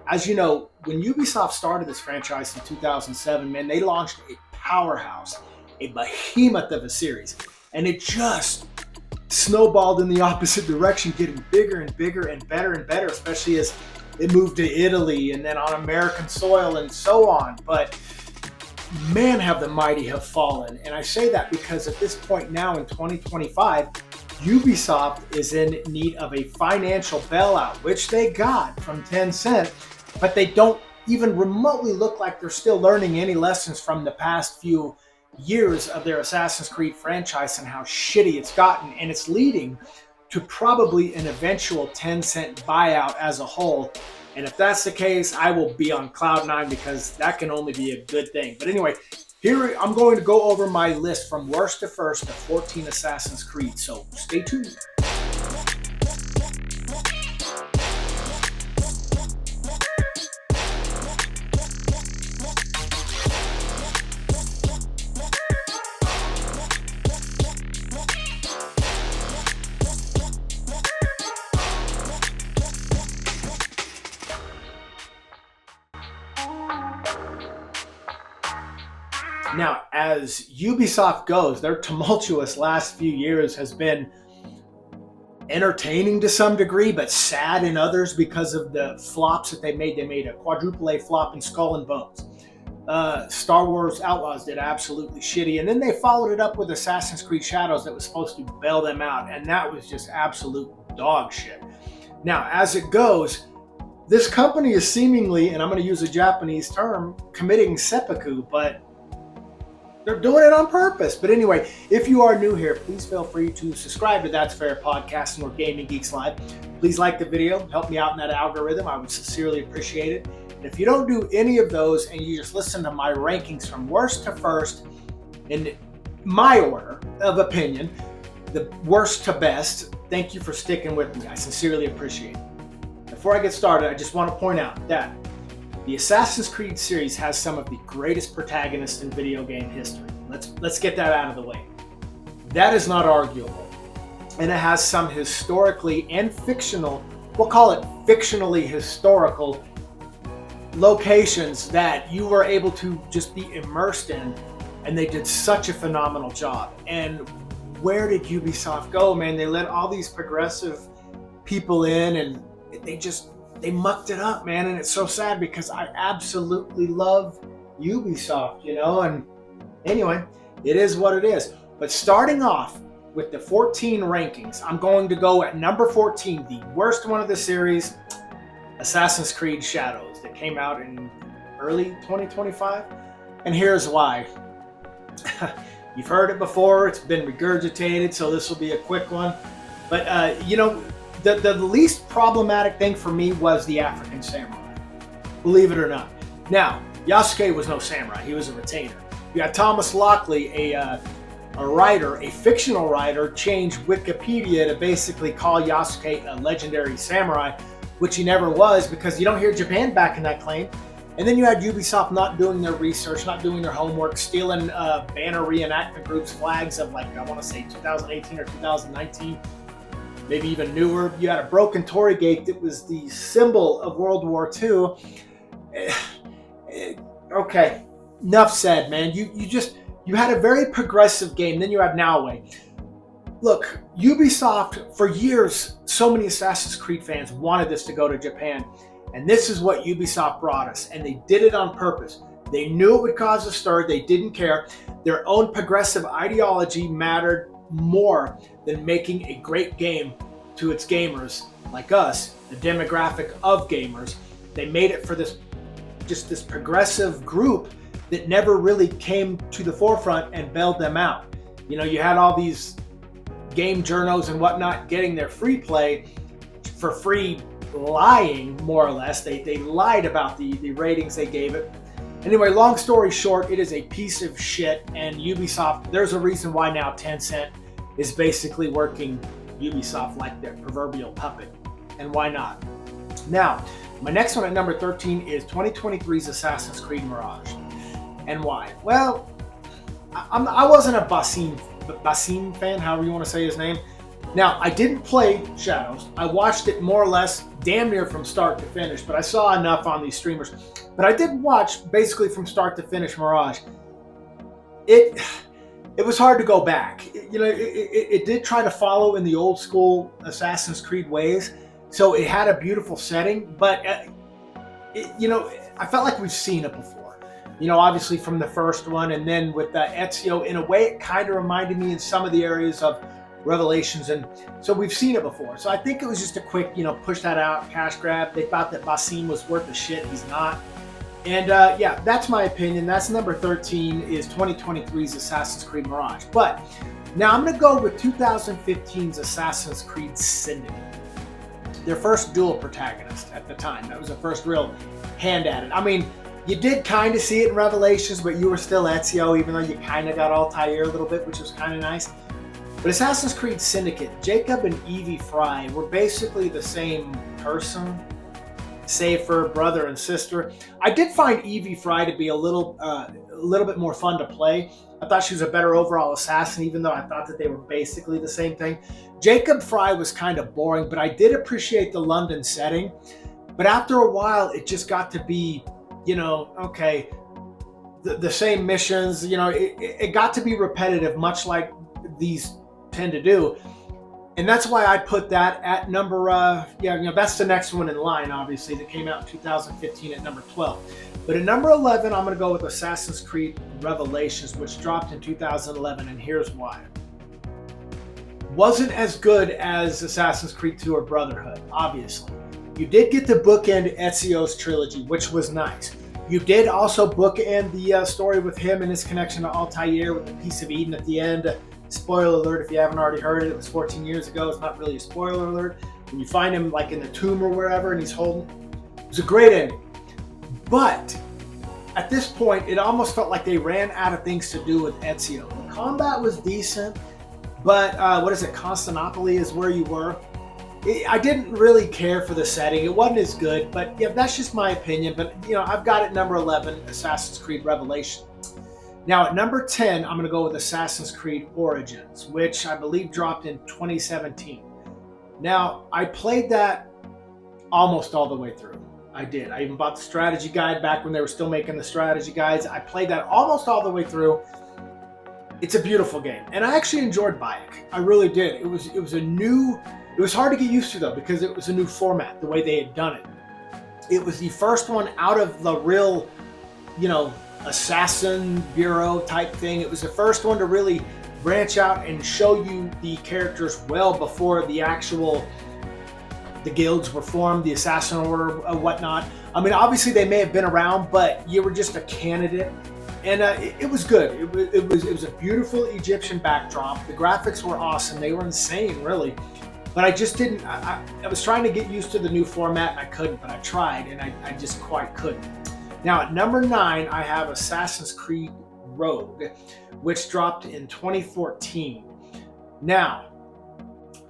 As you know, when Ubisoft started this franchise in 2007, man, they launched a powerhouse, a behemoth of a series, and it just snowballed in the opposite direction, getting bigger and bigger and better, especially as it moved to Italy and then on American soil and so on. But man, have the mighty have fallen. And I say that because at this point now in 2025, Ubisoft is in need of a financial bailout, which they got from Tencent, but they don't even remotely look like they're still learning any lessons from the past few years of their Assassin's Creed franchise and how shitty it's gotten. And it's leading to probably an eventual Tencent buyout as a whole. And if that's the case, I will be on cloud nine because that can only be a good thing. But anyway, here I'm going to go over my list from worst to first of 14 Assassin's Creed. So stay tuned. Now, as Ubisoft goes, their tumultuous last few years has been entertaining to some degree, but sad in others because of the flops that they made. They made a quadruple A flop in Skull and Bones. Star Wars Outlaws did absolutely shitty, and then they followed it up with Assassin's Creed Shadows that was supposed to bail them out, and that was just absolute dog shit. Now, as it goes, this company is seemingly, and I'm going to use a Japanese term, committing seppuku, but they're doing it on purpose. But anyway, if you are new here, please feel free to subscribe to That's Fair Podcasting or Gaming Geeks Live. Please like the video, help me out in that algorithm. I would sincerely appreciate it. And if you don't do any of those and you just listen to my rankings from worst to first, in my order of opinion, the worst to best, thank you for sticking with me. I sincerely appreciate it. Before I get started, I just want to point out that the Assassin's Creed series has some of the greatest protagonists in video game history. Let's get that out of the way. That is not arguable. And it has some historically and fictional, we'll call it fictionally historical locations that you were able to just be immersed in, and they did such a phenomenal job. And where did Ubisoft go, man? They let all these progressive people in and they mucked it up, man, and it's so sad because I absolutely love Ubisoft, you know, and anyway, it is what it is. But starting off with the 14 rankings, I'm going to go at number 14, the worst one of the series, Assassin's Creed Shadows, that came out in early 2025, and here's why. You've heard it before, it's been regurgitated, so this will be a quick one, but you know, the least problematic thing for me was the African samurai, believe it or not. Now, Yasuke was no samurai, he was a retainer. You had Thomas Lockley, a writer, a fictional writer, changed Wikipedia to basically call Yasuke a legendary samurai, which he never was because you don't hear Japan backing that claim. And then you had Ubisoft not doing their research, not doing their homework, stealing banner reenactment groups' flags of, like, I want to say 2018 or 2019. Maybe even newer. You had a broken Torii Gate that was the symbol of World War II. Okay, enough said, man. You had a very progressive game. Then you had Naoe. Look, Ubisoft, for years, so many Assassin's Creed fans wanted this to go to Japan. And this is what Ubisoft brought us. And they did it on purpose. They knew it would cause a stir. They didn't care. Their own progressive ideology mattered more than making a great game to its gamers like us, the demographic of gamers. They made it for this progressive group that never really came to the forefront and bailed them out. You know, you had all these game journos and whatnot getting their free play for free, lying more or less. They lied about the ratings they gave it. Anyway, long story short, it is a piece of shit, and Ubisoft, there's a reason why now Tencent is basically working Ubisoft like their proverbial puppet, and why not? Now, my next one at number 13 is 2023's Assassin's Creed Mirage. And why? Well, I wasn't a Basim fan, however you want to say his name. Now, I didn't play Shadows. I watched it more or less damn near from start to finish, but I saw enough on these streamers. But I did watch basically from start to finish Mirage. It was hard to go back. It did try to follow in the old school Assassin's Creed ways. So it had a beautiful setting, but I felt like we've seen it before. Obviously from the first one, and then with Ezio, in a way, it kind of reminded me in some of the areas of Revelations, and so we've seen it before. So I think it was just a quick, push that out, cash grab. They thought that Basim was worth the shit. He's not. And yeah, that's my opinion. That's number 13 is 2023's Assassin's Creed Mirage. But now I'm going to go with 2015's Assassin's Creed Syndicate. Their first dual protagonist at the time. That was the first real hand at it. I mean, you did kind of see it in Revelations, but you were still Ezio, even though you kind of got Altair a little bit, which was kind of nice. But Assassin's Creed Syndicate, Jacob and Evie Frye were basically the same person, save for brother and sister. I did find Evie Frye to be a little bit more fun to play. I thought she was a better overall assassin, even though I thought that they were basically the same thing. Jacob Frye was kind of boring, but I did appreciate the London setting. But after a while, it just got to be, okay, the same missions. It got to be repetitive, much like these tend to do. And that's why I put that at number, that's the next one in line, obviously, that came out in 2015 at number 12. But at number 11, I'm going to go with Assassin's Creed Revelations, which dropped in 2011, and here's why. Wasn't as good as Assassin's Creed 2 or Brotherhood, obviously. You did get the bookend Ezio's trilogy, which was nice. You did also bookend the story with him and his connection to Altair with the Piece of Eden at the end. Spoiler alert, if you haven't already heard it, it was 14 years ago. It's not really a spoiler alert. When you find him like in the tomb or wherever and he's holding, it was a great ending. But at this point, it almost felt like they ran out of things to do with Ezio. The combat was decent, but Constantinople is where you were. I didn't really care for the setting. It wasn't as good, but yeah, that's just my opinion. But I've got it number 11, Assassin's Creed Revelation. Now at number 10, I'm going to go with Assassin's Creed Origins, which I believe dropped in 2017. Now, I played that almost all the way through. I did. I even bought the strategy guide back when they were still making the strategy guides. I played that almost all the way through. It's a beautiful game, and I actually enjoyed Bayek. I really did. It was hard to get used to though, because it was a new format, the way they had done it. It was the first one out of the real, assassin bureau type thing. It was the first one to really branch out and show you the characters well before the guilds were formed, the assassin order, whatnot. I mean, obviously they may have been around, but you were just a candidate, and it was good. It was a beautiful Egyptian backdrop. The graphics were awesome. They were insane, really. But I just didn't. I was trying to get used to the new format, and I couldn't. But I tried, and I just quite couldn't. Now at number 9, I have Assassin's Creed Rogue, which dropped in 2014. Now,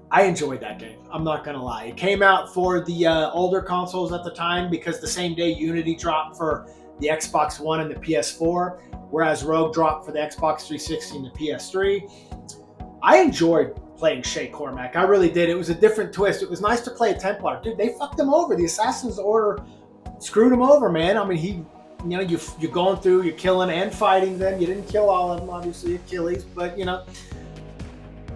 I enjoyed that game. I'm not going to lie. It came out for the older consoles at the time because the same day Unity dropped for the Xbox One and the PS4, whereas Rogue dropped for the Xbox 360 and the PS3. I enjoyed playing Shay Cormac. I really did. It was a different twist. It was nice to play a Templar. Dude, they fucked him over. The Assassin's Order screwed him over, man. I mean, you're going through, you're killing and fighting them. You didn't kill all of them, obviously, Achilles, but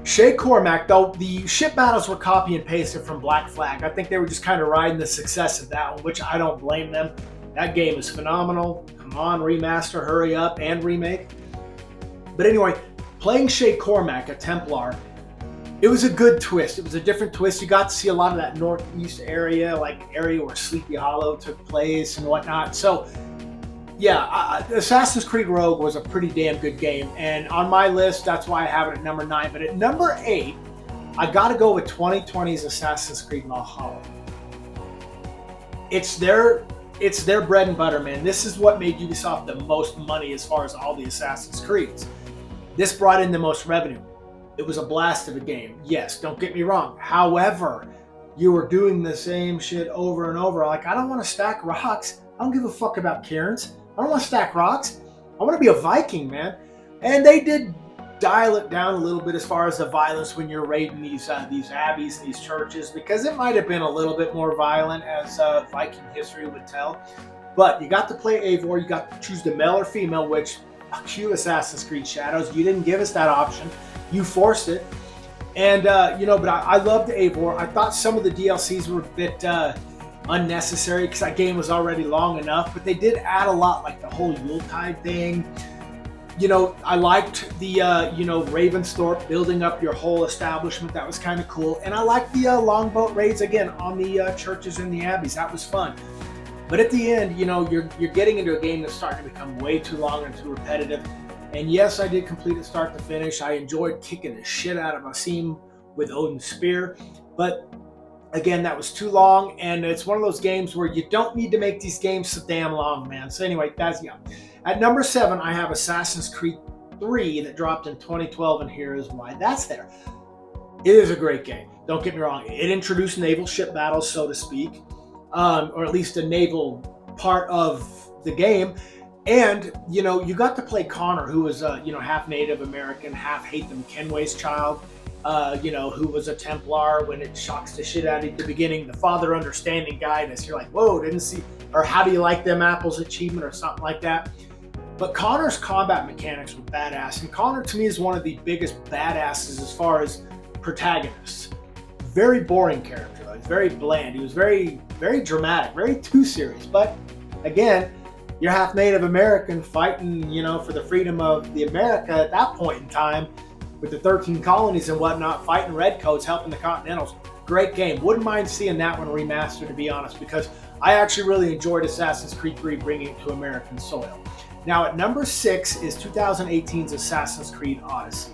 Shay Cormac, though, the ship battles were copy and pasted from Black Flag. I think they were just kind of riding the success of that one, which I don't blame them. That game is phenomenal. Come on, remaster, hurry up, and remake. But anyway, playing Shay Cormac, a Templar, it was a good twist. It was a different twist. You got to see a lot of that northeast area, area where Sleepy Hollow took place and whatnot. So, yeah, Assassin's Creed Rogue was a pretty damn good game. And on my list, that's why I have it at number 9. But at number 8, I got to go with 2020's Assassin's Creed Valhalla. It's their bread and butter, man. This is what made Ubisoft the most money as far as all the Assassin's Creeds. This brought in the most revenue. It was a blast of a game. Yes, don't get me wrong. However, you were doing the same shit over and over. Like, I don't want to stack rocks. I don't give a fuck about cairns. I don't want to stack rocks. I want to be a Viking, man. And they did dial it down a little bit as far as the violence when you're raiding these abbeys, these churches, because it might have been a little bit more violent, as Viking history would tell. But you got to play Eivor. You got to choose the male or female, which cue Assassin's Creed Shadows. You didn't give us that option. You forced it. And, but I loved Eivor. I thought some of the DLCs were a bit unnecessary because that game was already long enough, but they did add a lot, like the whole Yuletide thing. I liked the, Ravensthorpe, building up your whole establishment. That was kind of cool. And I liked the longboat raids, again, on the churches and the abbeys. That was fun. But at the end, you're getting into a game that's starting to become way too long and too repetitive. And yes, I did complete it start to finish. I enjoyed kicking the shit out of Asim with Odin's Spear. But again, that was too long. And it's one of those games where you don't need to make these games so damn long, man. So anyway, At number 7, I have Assassin's Creed 3 that dropped in 2012. And here is why that's there. It is a great game. Don't get me wrong. It introduced naval ship battles, so to speak. Or at least a naval part of the game. And, you got to play Connor, who was, half Native American, half Haytham Kenway's child, who was a Templar when it shocks the shit out of you at the beginning. The father understanding guidance. You're like, whoa, didn't see, or how do you like them apples achievement or something like that. But Connor's combat mechanics were badass. And Connor, to me, is one of the biggest badasses as far as protagonists. Very boring character, though. He's very bland. He was very, very dramatic, very too serious. But, again, you're half Native American fighting, for the freedom of the America at that point in time with the 13 colonies and whatnot, fighting redcoats, helping the Continentals. Great game. Wouldn't mind seeing that one remastered, to be honest, because I actually really enjoyed Assassin's Creed 3 bringing it to American soil. Now, at number 6 is 2018's Assassin's Creed Odyssey.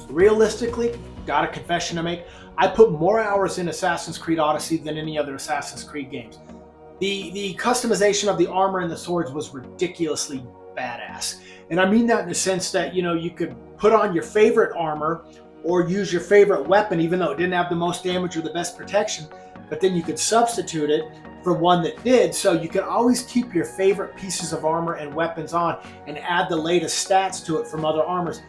Realistically, got a confession to make. I put more hours in Assassin's Creed Odyssey than any other Assassin's Creed games. The customization of the armor and the swords was ridiculously badass. And I mean that in the sense that, you could put on your favorite armor or use your favorite weapon, even though it didn't have the most damage or the best protection, but then you could substitute it for one that did, so you could always keep your favorite pieces of armor and weapons on and add the latest stats to it from other armors.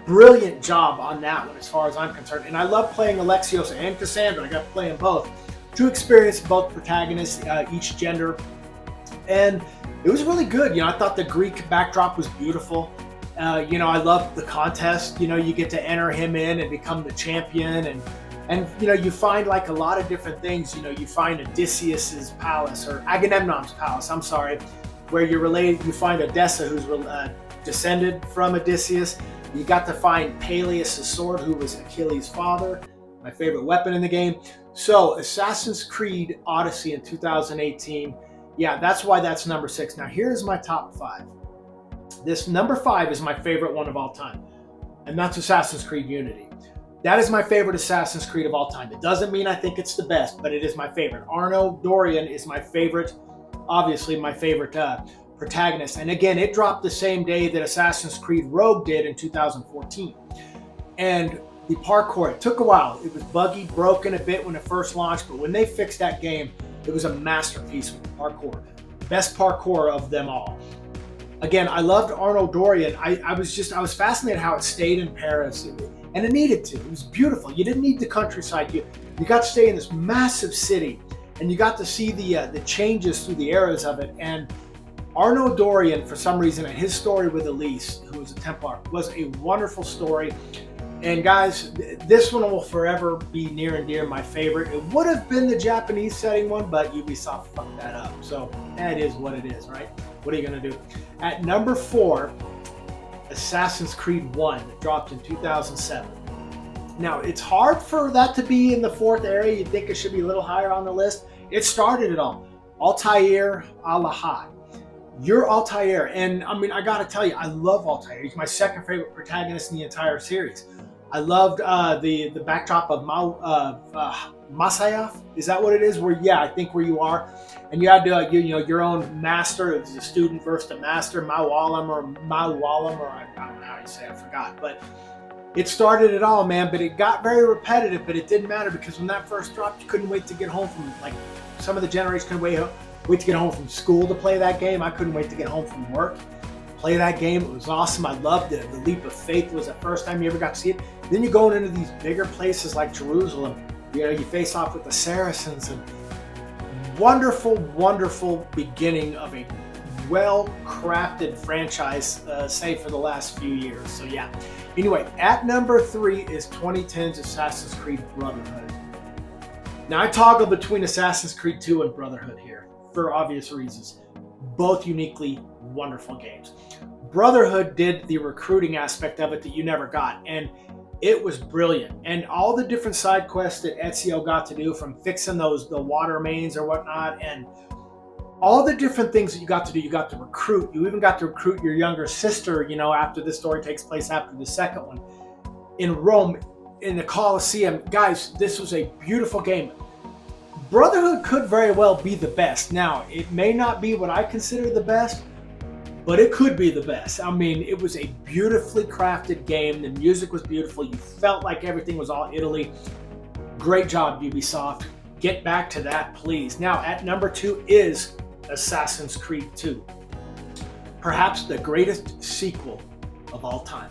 Brilliant job on that one as far as I'm concerned. And I love playing Alexios and Cassandra. I got to play them both to experience both protagonists, each gender. And it was really good. I thought the Greek backdrop was beautiful. I loved the contest. You get to enter him in and become the champion. And you find like a lot of different things. You find Odysseus's palace, or Agamemnon's palace, I'm sorry, where you're related. You find Odessa, who's descended from Odysseus. You got to find Peleus' sword, who was Achilles' father, my favorite weapon in the game. So Assassin's Creed Odyssey in 2018, yeah, that's why that's number 6. Now here's my top 5. This number 5 is my favorite one of all time, and that's Assassin's Creed Unity. That is my favorite Assassin's Creed of all time. It doesn't mean I think it's the best, but it is my favorite. Arno Dorian is my favorite, obviously my favorite protagonist. And again, it dropped the same day that Assassin's Creed Rogue did in 2014. And the parkour, it took a while. It was buggy, broken a bit when it first launched, but when they fixed that game, it was a masterpiece with the parkour. Best parkour of them all. Again, I loved Arno Dorian. I was fascinated how it stayed in Paris, and it needed to. It was beautiful. You didn't need the countryside. You got to stay in this massive city, and you got to see the changes through the eras of it. And Arno Dorian, for some reason, and his story with Elise, who was a Templar, was a wonderful story. And guys, this one will forever be near and dear my favorite. It would have been the Japanese setting one, but Ubisoft fucked that up. So that is what it is, right? What are you going to do? At number 4, Assassin's Creed 1, that dropped in 2007. Now, it's hard for that to be in the 4th area. You'd think it should be a little higher on the list. It started it all. Altair Al-Lahad. You're Altair, and I mean, I gotta tell you, I love Altair. He's my second favorite protagonist in the entire series. I loved the backdrop of Masyaf. Is that what it is? Where, yeah, I think where you are, and you had your own master. It was a student versus a master, Mawalam, or I don't know how you say it, I forgot. But it started it all, man. But it got very repetitive. But it didn't matter, because when that first dropped, you couldn't wait to get home from, like, some of the generations couldn't wait to get home from school to play that game. I couldn't wait to get home from work, play that game. It was awesome. I loved it. The leap of faith was the first time you ever got to see it. Then you're going into these bigger places like Jerusalem. You know, you face off with the Saracens, and wonderful, wonderful beginning of a well-crafted franchise, say for the last few years. So yeah. Anyway, at number 3 is 2010's Assassin's Creed Brotherhood. Now I toggle between Assassin's Creed 2 and Brotherhood here for obvious reasons. Both uniquely wonderful games. Brotherhood did the recruiting aspect of it that you never got, and it was brilliant. And all the different side quests that Ezio got to do, from fixing the water mains or whatnot, and all the different things that you got to do, you got to recruit. You even got to recruit your younger sister, you know, after this story takes place after the second one. In Rome, in the Colosseum. Guys, this was a beautiful game. Brotherhood could very well be the best. Now, it may not be what I consider the best, but it could be the best. I mean, it was a beautifully crafted game. The music was beautiful. You felt like everything was all Italy. Great job, Ubisoft. Get back to that, please. Now, at number 2 is Assassin's Creed 2. Perhaps the greatest sequel of all time.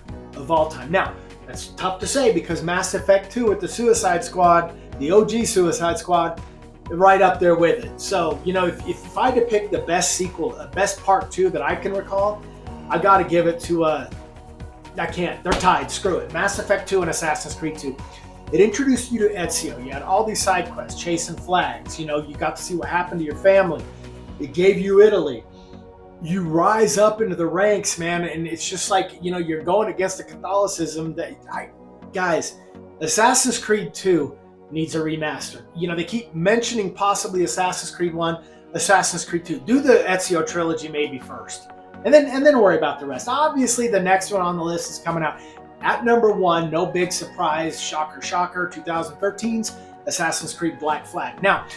Now, that's tough to say because Mass Effect 2 with the Suicide Squad, the OG Suicide Squad, right up there with it. So, you know, if I had to pick the best sequel, the best part 2 that I can recall, I got to give it to, I can't. They're tied. Screw it. Mass Effect 2 and Assassin's Creed 2. It introduced you to Ezio. You had all these side quests, chasing flags. You know, you got to see what happened to your family. It gave you Italy. You rise up into the ranks, man, and it's just like, you know, you're going against the Catholicism guys, Assassin's Creed 2 needs a remaster. You know, they keep mentioning possibly Assassin's Creed 1, Assassin's Creed 2. Do the Ezio trilogy maybe first, and then worry about the rest. Obviously, the next one on the list is coming out. At number 1, no big surprise, shocker, 2013's Assassin's Creed Black Flag. Now,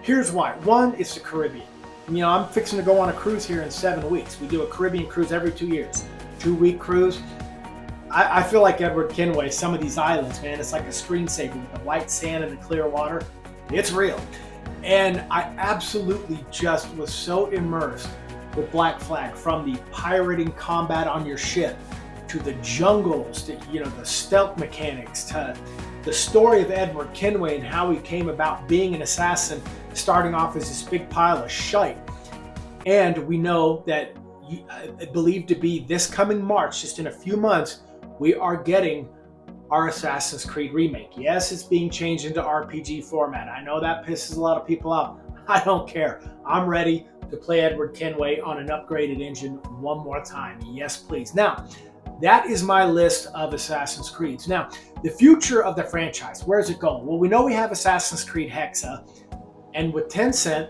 here's why. 1, it's the Caribbean. You know, I'm fixing to go on a cruise here in 7 weeks. We do a Caribbean cruise every 2 years. 2-week cruise. I feel like Edward Kenway, some of these islands, man, it's like a screensaver with the white sand and the clear water. It's real. And I absolutely just was so immersed with Black Flag, from the pirating combat on your ship to the jungles, to, you know, the stealth mechanics, to the story of Edward Kenway and how he came about being an assassin, starting off as this big pile of shite. And we know that, believed to be this coming March, just in a few months, we are getting our Assassin's Creed remake. Yes, it's being changed into RPG format. I know that pisses a lot of people off. I don't care. I'm ready to play Edward Kenway on an upgraded engine one more time. Yes, please. Now, that is my list of Assassin's Creeds. Now, the future of the franchise, where's it going? Well, we know we have Assassin's Creed Hexa, and with Tencent,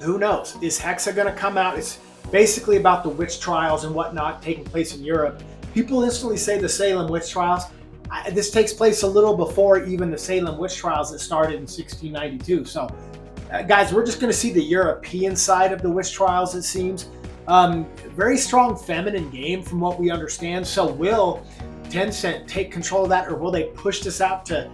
who knows? Is Hexa going to come out? It's basically about the witch trials and whatnot taking place in Europe. People instantly say the Salem witch trials. This takes place a little before even the Salem witch trials that started in 1692. So, guys, we're just going to see the European side of the witch trials, it seems. Very strong feminine game from what we understand. So will Tencent take control of that, or will they push this out to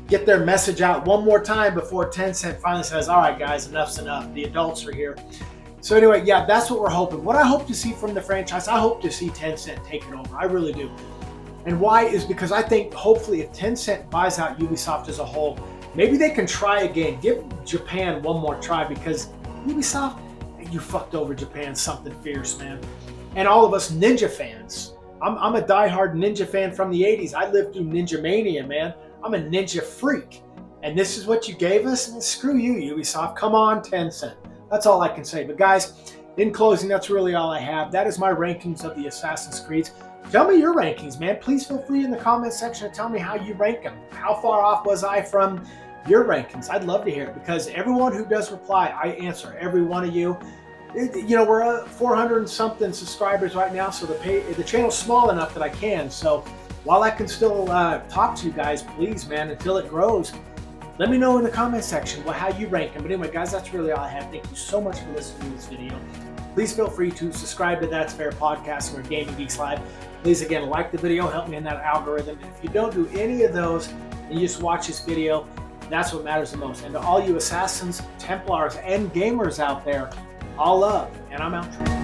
get their message out one more time before Tencent finally says, all right, guys, enough's enough. The adults are here. So anyway, yeah, that's what we're hoping. What I hope to see from the franchise, I hope to see Tencent take it over. I really do. And why is because I think hopefully if Tencent buys out Ubisoft as a whole, maybe they can try again. Give Japan one more try, because Ubisoft, you fucked over Japan something fierce, man. And all of us Ninja fans. I'm a diehard Ninja fan from the 80s. I lived through Ninja Mania, man. I'm a Ninja freak. And this is what you gave us? Screw you, Ubisoft. Come on, Tencent. That's all I can say. But guys, in closing, that's really all I have. That is my rankings of the Assassin's Creeds. Tell me your rankings, man. Please feel free in the comment section to tell me how you rank them. How far off was I from your rankings? I'd love to hear it, because everyone who does reply, I answer. Every one of you. You know, we're at 400 and something subscribers right now, so the channel's small enough that I can. So while I can still talk to you guys, please, man, until it grows, let me know in the comment section how you rank them. But anyway, guys, that's really all I have. Thank you so much for listening to this video. Please feel free to subscribe to That's Fair Podcasting or Gaming Geeks Live. Please, again, like the video, help me in that algorithm. And if you don't do any of those and you just watch this video, that's what matters the most. And to all you Assassins, Templars, and gamers out there, all love, and I'm out.